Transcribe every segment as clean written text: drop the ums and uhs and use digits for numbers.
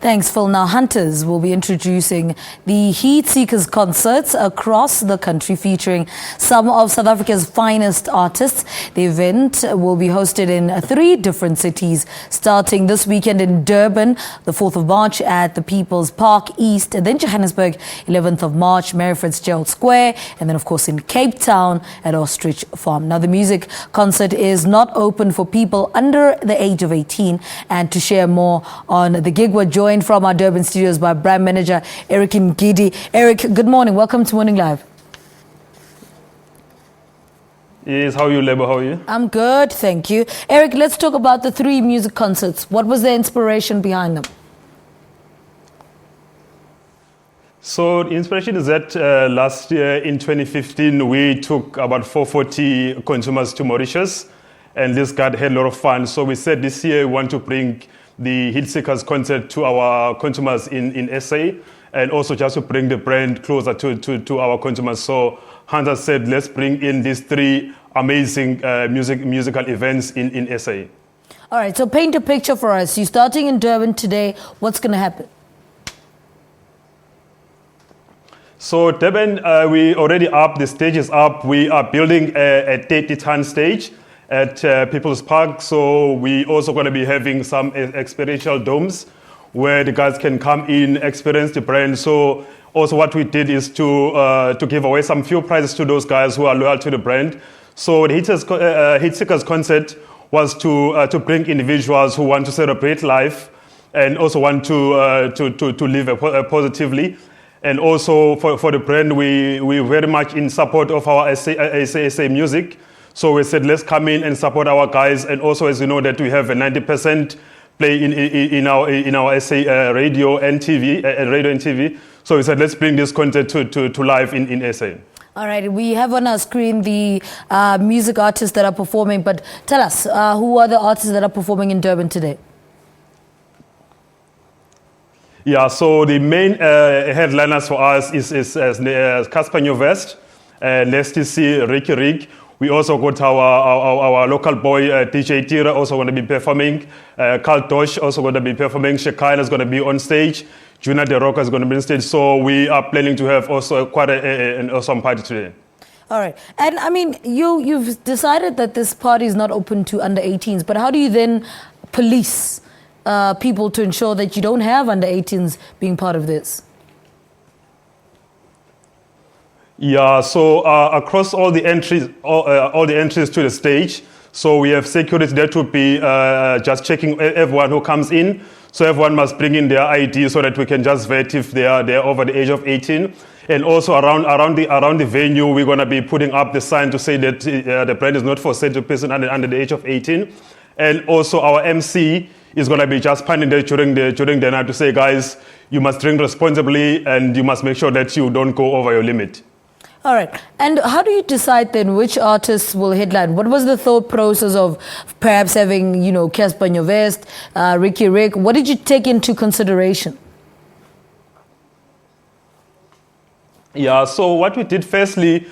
Thanks, Phil. Now, Hunters will be introducing the Heat Seekers concerts across the country, featuring some of South Africa's finest artists. The event will be hosted in 3 different cities, starting this weekend in Durban, the 4th of March at the People's Park East, and then Johannesburg, 11th of March, Mary Fitzgerald Square, and then, of course, in Cape Town at Ostrich Farm. Now, the music concert is not open for people under the age of 18, and to share more on the gig, we're joined from our Durban studios by brand manager Eric Ngidi. Eric, good morning. Welcome to Morning Live. Yes, how are you, Lebo? How are you? I'm good, thank you. Eric, let's talk about the 3 music concerts. What was the inspiration behind them? So the inspiration is that last year in 2015, we took about 440 consumers to Mauritius, and this guy had a lot of fun. So we said this year we want to bring the Heat Seekers concert to our consumers in SA, and also just to bring the brand closer to our consumers. So Hunter said, let's bring in these 3 amazing musical events in SA. All right, so paint a picture for us. You're starting in Durban today. What's going to happen? So Durban, we already up, the stage is up. We are building a 30-ton stage at People's Park. So we also going to be having some experiential domes where the guys can come in, experience the brand. So also what we did is to give away some few prizes to those guys who are loyal to the brand. So the Heat Seekers concert was to bring individuals who want to celebrate life and also want to live positively. And also for the brand, we very much in support of our SA music. So we said, let's come in and support our guys. And also, as you know, that we have a 90% play in our SA radio and TV. So we said, let's bring this content to life in SA. All right, we have on our screen the music artists that are performing. But tell us, who are the artists that are performing in Durban today? Yeah, so the main headliners for us is Casper Nyovest, Leslie C, Ricky Rick. We also got our local boy, DJ Tira, also going to be performing. Carl Tosh also going to be performing. Shekinah is going to be on stage. Juna the Rocker is going to be on stage. So we are planning to have also quite an awesome party today. All right. And I mean, you've decided that this party is not open to under 18s, but how do you then police people to ensure that you don't have under 18s being part of this? Yeah, so across all the entries, all the entries to the stage, so we have security there to be just checking everyone who comes in. So everyone must bring in their ID so that we can just vet if they are over the age of 18. And also around the venue, we're going to be putting up the sign to say that the brand is not for sale to person under the age of 18. And also our MC is going to be just standing there during the night to say, guys, you must drink responsibly and you must make sure that you don't go over your limit. All right. And how do you decide then which artists will headline? What was the thought process of perhaps having, Casper Nyovest, Ricky Rick? What did you take into consideration? Yeah, so what we did firstly,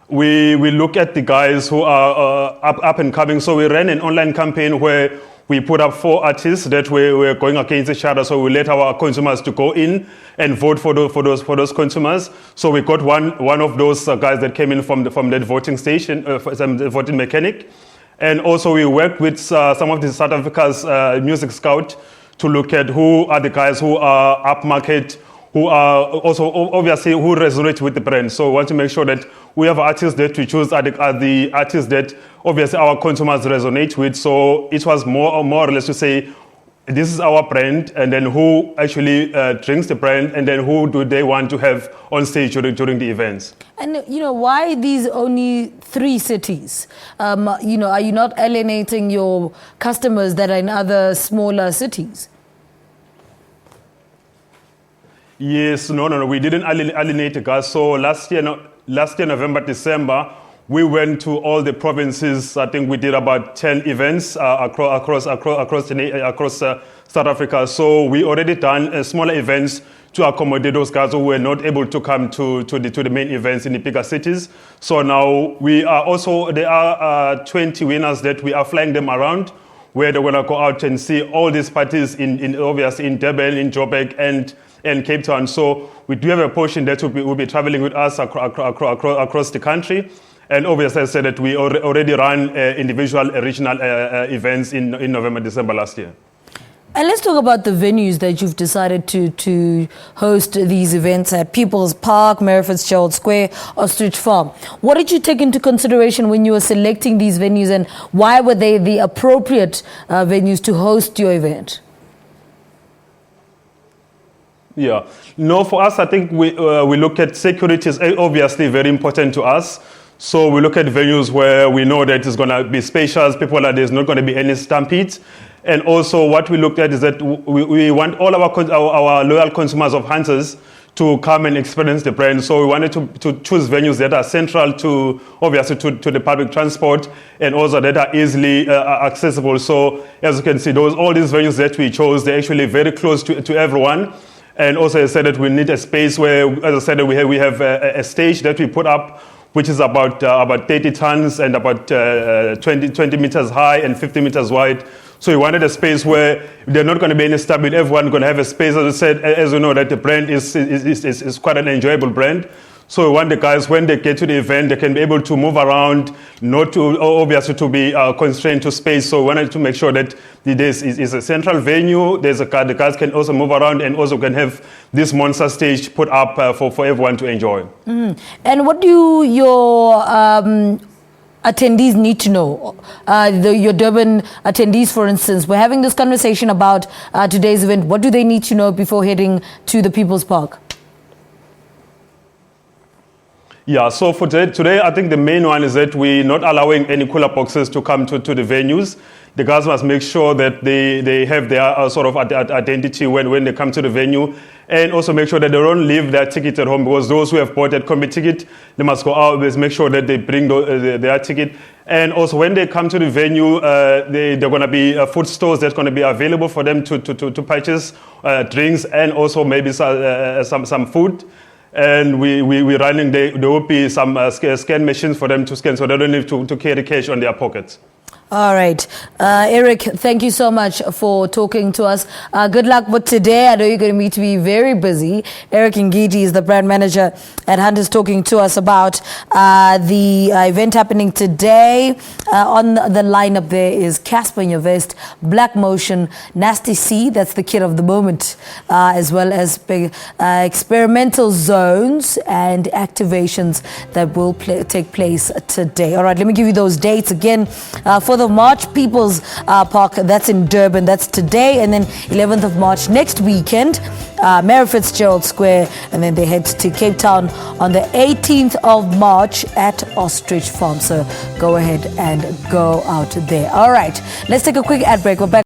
we look at the guys who are up and coming. So we ran an online campaign where we put up 4 artists that were going against each other. So we let our consumers to go in and vote for those consumers. So we got one of those guys that came in from that voting station, the voting mechanic. And also we worked with some of the South Africa's music scout to look at who are the guys who are upmarket, who are also obviously who resonate with the brand. So we want to make sure that we have artists that we choose are the artists that obviously our consumers resonate with. So it was more or less to say, this is our brand, and then who actually drinks the brand, and then who do they want to have on stage during the events. And, why these only 3 cities? Are you not alienating your customers that are in other smaller cities? Yes, no, we didn't alienate the guys. So last year, November, December, we went to all the provinces. I think we did about 10 events across South Africa. So we already done smaller events to accommodate those guys who were not able to come to the main events in the bigger cities. So now we are also, there are 20 winners that we are flying them around where they're going to go out and see all these parties obviously in Durban, in Joburg, and Cape Town. So we do have a portion that will be traveling with us across the country. And obviously, I said that we already ran individual regional events in November, December last year. And let's talk about the venues that you've decided to host these events at: People's Park, Mary Fitzgerald Square, Ostrich Farm. What did you take into consideration when you were selecting these venues, and why were they the appropriate venues to host your event? Yeah, no, for us, I think we look at security is obviously very important to us. So we look at venues where we know that it's going to be spacious, there's not going to be any stampedes. And also what we looked at is that we want all our loyal consumers of Hunters to come and experience the brand. So we wanted to choose venues that are central to, obviously, to the public transport, and also that are easily accessible. So as you can see, all these venues that we chose, they're actually very close to everyone. And also I said that we need a space where, as I said, we have a stage that we put up, which is about 30 tons and about 20 meters high and 50 meters wide. So we wanted a space where they're not going to be any stamina. Everyone's going to have a space, as I said, as you know, that the brand is quite an enjoyable brand. So we want the guys, when they get to the event, they can be able to move around, not to, obviously, to be constrained to space. So we wanted to make sure that this is a central venue. The guys can also move around, and also can have this monster stage put up for everyone to enjoy. Mm. And what do your attendees need to know? Your Durban attendees, for instance, we're having this conversation about today's event. What do they need to know before heading to the People's Park? Yeah, so for today, I think the main one is that we're not allowing any cooler boxes to come to the venues. The guys must make sure that they have their sort of identity when they come to the venue, and also make sure that they don't leave their ticket at home, because those who have bought that combi ticket, they must go out, make sure that they bring their ticket. And also when they come to the venue, there are going to be food stores that's going to be available for them to purchase drinks, and also maybe some food. And we're running, there will be some scan machines for them to scan, so they don't need to carry cash on their pockets. All right. Eric, thank you so much for talking to us. Good luck with today. I know you're going to be very busy. Eric Ngidi is the brand manager at Hunters, talking to us about the event happening today. On the lineup there is Casper in Your Vest, Black Motion, Nasty C, that's the kid of the moment, as well as experimental zones and activations that will take place today. All right, let me give you those dates again. For the March, People's Park, that's in Durban, that's today, and then 11th of March next weekend, Mary Fitzgerald Square, and then they head to Cape Town on the 18th of March at Ostrich Farm. So go ahead and go out there. All right, let's take a quick ad break. We're back.